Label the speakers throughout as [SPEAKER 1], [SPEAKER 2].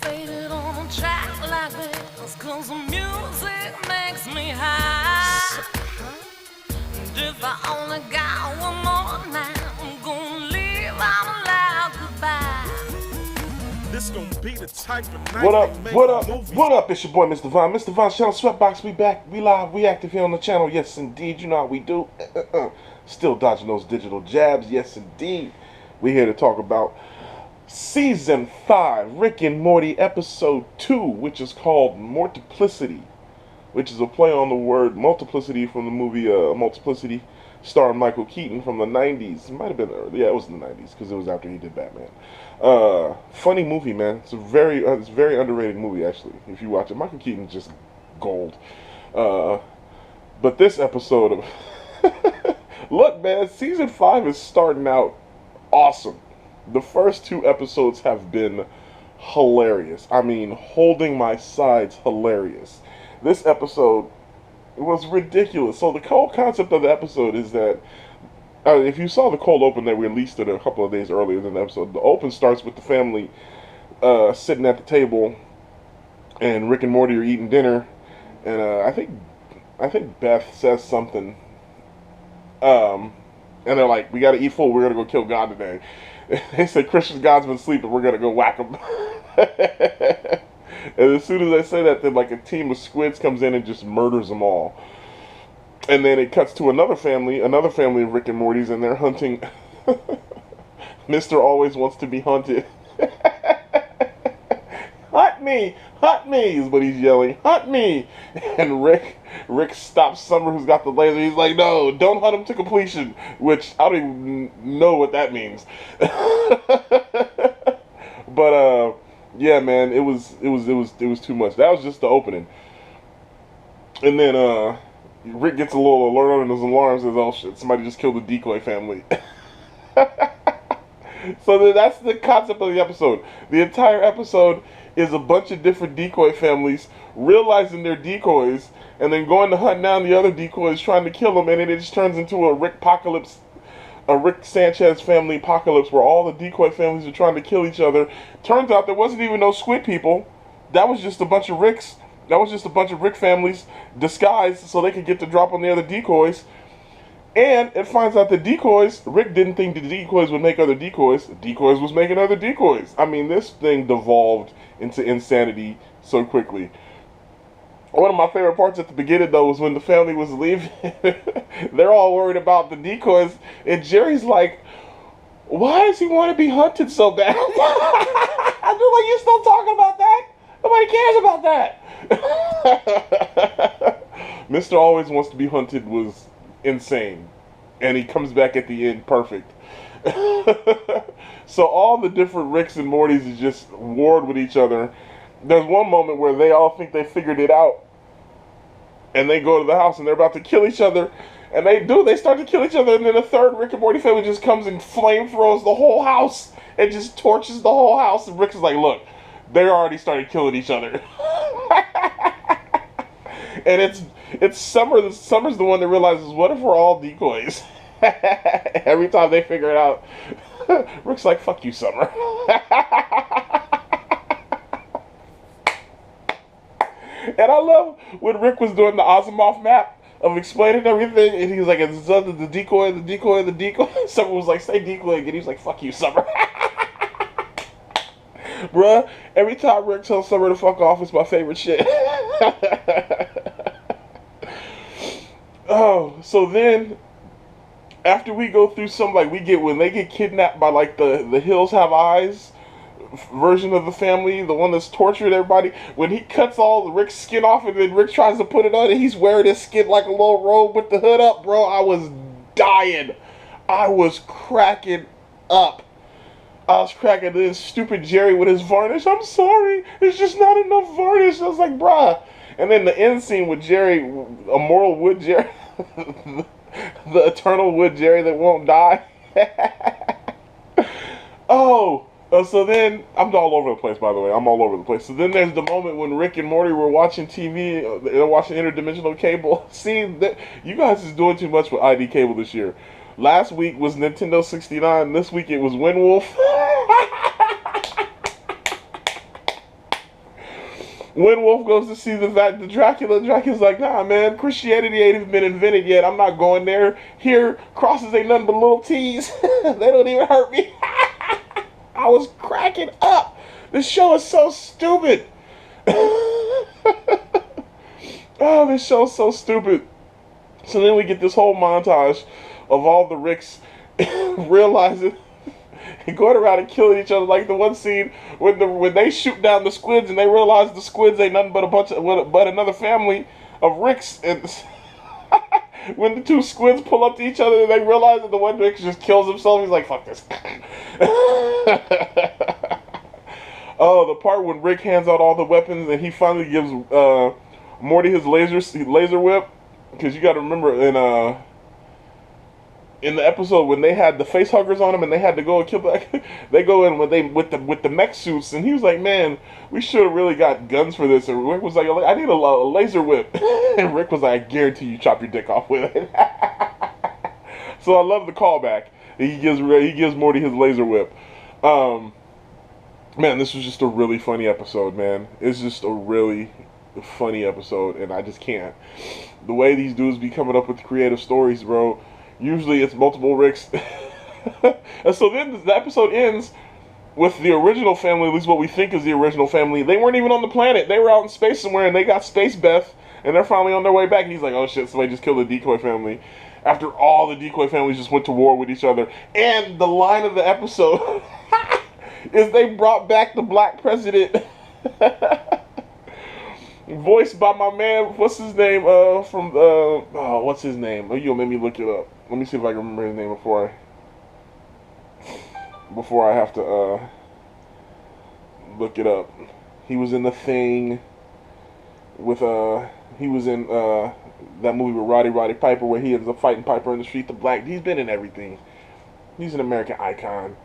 [SPEAKER 1] Faded on a track like this, 'cause the music makes me high. And if I only got one more night, I'm gonna leave out loud goodbye. This gonna be the type of night.
[SPEAKER 2] What up, what up, what up? It's your boy, Mr. Vaughn. Mr. Vaughn, Channel Sweatbox, we back, we live, we active here on the channel. Yes, indeed, you know how we do. Still dodging those digital jabs. Yes, indeed. We here to talk about Season 5, Rick and Morty, Episode 2, which is called Mortyplicity, which is a play on the word multiplicity from the movie Multiplicity, starring Michael Keaton from the 90s. It might have been early. Yeah, it was in the 90s, because it was after he did Batman. Funny movie, man. It's a very underrated movie, actually, if you watch it. Michael Keaton's just gold. But this episode of... Look, man, Season 5 is starting out awesome. The first 2 episodes have been hilarious. I mean, holding my sides hilarious. This episode was ridiculous. So the whole concept of the episode is that, if you saw the cold open, they released it a couple of days earlier than the episode. The open starts with the family sitting at the table, and Rick and Morty are eating dinner, and I think Beth says something, and they're like, "We got to eat full. We're gonna go kill God today." They say Christian God's been sleeping. We're gonna go whack him. And as soon as they say that, then like a team of squids comes in and just murders them all. And then it cuts to another family of Rick and Morty's, and they're hunting. Mr. Always Wants to Be Hunted. Hunt me is what he's yelling. Hunt me. And Rick stops Summer, who's got the laser. He's like, no, don't hunt him to completion, which I don't even know what that means. But yeah, man, it was too much. That was just the opening. And then Rick gets a little alert on his alarm, says, oh shit, somebody just killed the decoy family. So that's the concept of the episode. The entire episode is a bunch of different decoy families realizing they're decoys and then going to hunt down the other decoys, trying to kill them, and then it just turns into a Rick Sanchez family apocalypse where all the decoy families are trying to kill each other. Turns out there wasn't even no squid people. That was just a bunch of Ricks. That was just a bunch of Rick families disguised so they could get the drop on the other decoys. And it finds out the decoys, Rick didn't think the decoys would make other decoys. The decoys was making other decoys. I mean, this thing devolved into insanity so quickly. One of my favorite parts at the beginning, though, was when the family was leaving. They're all worried about the decoys. And Jerry's like, why does he want to be hunted so bad? They're like, you're still talking about that? Nobody cares about that. Mr. Always Wants to Be Hunted was insane, and he comes back at the end perfect. So all the different Ricks and Mortys is just warred with each other. There's one moment where they all think they figured it out, and they go to the house and they're about to kill each other, and they start to kill each other, and then a third Rick and Morty family just comes and flame throws the whole house and just torches the whole house, and Rick is like, look, they already started killing each other. And it's Summer. Summer's the one that realizes, what if we're all decoys? Every time they figure it out, Rick's like, fuck you, Summer. And I love when Rick was doing the Asimov map of explaining everything, and he was like, it's the decoy, the decoy, the decoy. Summer was like, say decoy again. He was like, fuck you, Summer. Bruh, every time Rick tells Summer to fuck off, it's my favorite shit. Oh, so then, after we go through some, like, when they get kidnapped by, like, the Hills Have Eyes version of the family, the one that's tortured everybody, when he cuts all the Rick's skin off and then Rick tries to put it on and he's wearing his skin like a little robe with the hood up, bro, I was dying. I was cracking up. I was cracking this stupid Jerry with his varnish. I'm sorry, there's just not enough varnish. I was like, bruh. And then the end scene with Jerry, immortal wood Jerry, the eternal wood Jerry that won't die. So then, I'm all over the place, by the way. I'm all over the place. So then there's the moment when Rick and Morty were watching TV. They're watching interdimensional cable. See, you guys is doing too much with ID cable this year. Last week was Nintendo 69. This week it was Winwolf. when Wolf goes to see the Dracula, Dracula's like, nah, man, Christianity ain't even been invented yet. I'm not going there. Here, crosses ain't nothing but little T's. They don't even hurt me. I was cracking up. This show is so stupid. Oh, this show's so stupid. So then we get this whole montage of all the Ricks realizing and going around and killing each other, like the one scene when they shoot down the squids and they realize the squids ain't nothing but but another family of Ricks, and when the two squids pull up to each other and they realize that the one Rick just kills himself, he's like, fuck this. Oh, the part when Rick hands out all the weapons and he finally gives Morty his laser whip, because you got to remember in the episode when they had the face huggers on him and they had to go and kill they go in with the mech suits, and he was like, man, we should have really got guns for this. And Rick was like, I need a laser whip. And Rick was like, I guarantee you chop your dick off with it. So I love the callback. He gives Morty his laser whip. Man, this was just a really funny episode, man. It's just a really funny episode, and I just can't. The way these dudes be coming up with creative stories, bro. Usually it's multiple Ricks. And so then the episode ends with the original family, at least what we think is the original family. They weren't even on the planet. They were out in space somewhere, and they got Space Beth, and they're finally on their way back. And he's like, oh shit, somebody just killed the decoy family. After all the decoy families just went to war with each other. And the line of the episode is they brought back the black president. Voiced by my man, what's his name, what's his name? Oh, you gonna make me look it up. Let me see if I can remember his name before I have to, look it up. He was in The Thing with, he was in, that movie with Roddy Piper where he ends up fighting Piper in the street, he's been in everything. He's an American icon.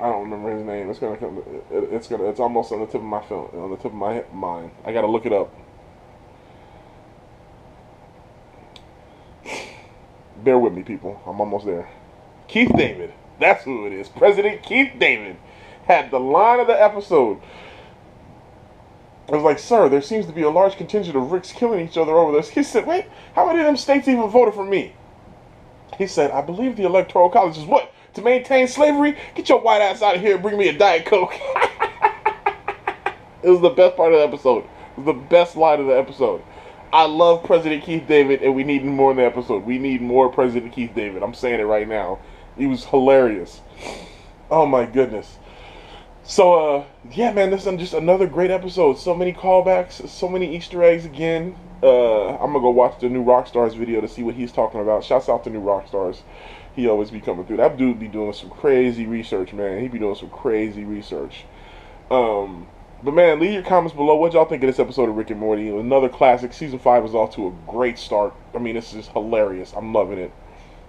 [SPEAKER 2] I don't remember his name. It's gonna come. It's almost on the tip of my mind. I gotta look it up. Bear with me, people. I'm almost there. Keith David. That's who it is. President Keith David had the line of the episode. I was like, sir, there seems to be a large contingent of Ricks killing each other over this. He said, wait, how many of them states even voted for me? He said, I believe the Electoral College is what? To maintain slavery? Get your white ass out of here and bring me a Diet Coke. It was the best part of the episode. It was the best line of the episode. I love President Keith David, and we need more in the episode. We need more President Keith David. I'm saying it right now. He was hilarious. Oh my goodness. So, yeah, man, this is just another great episode. So many callbacks, so many Easter eggs again. I'm gonna go watch the new Rockstars video to see what he's talking about. Shouts out to new Rockstars. He always be coming through. That dude be doing some crazy research, man. He be doing some crazy research. But man, leave your comments below. What y'all think of this episode of Rick and Morty? Another classic. Season 5 is off to a great start. I mean, this is hilarious. I'm loving it.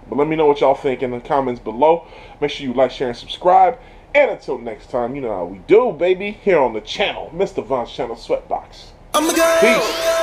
[SPEAKER 2] But let me know what y'all think in the comments below. Make sure you like, share, and subscribe. And until next time, you know how we do, baby. Here on the channel, Mr. Von's channel, Sweatbox. Peace.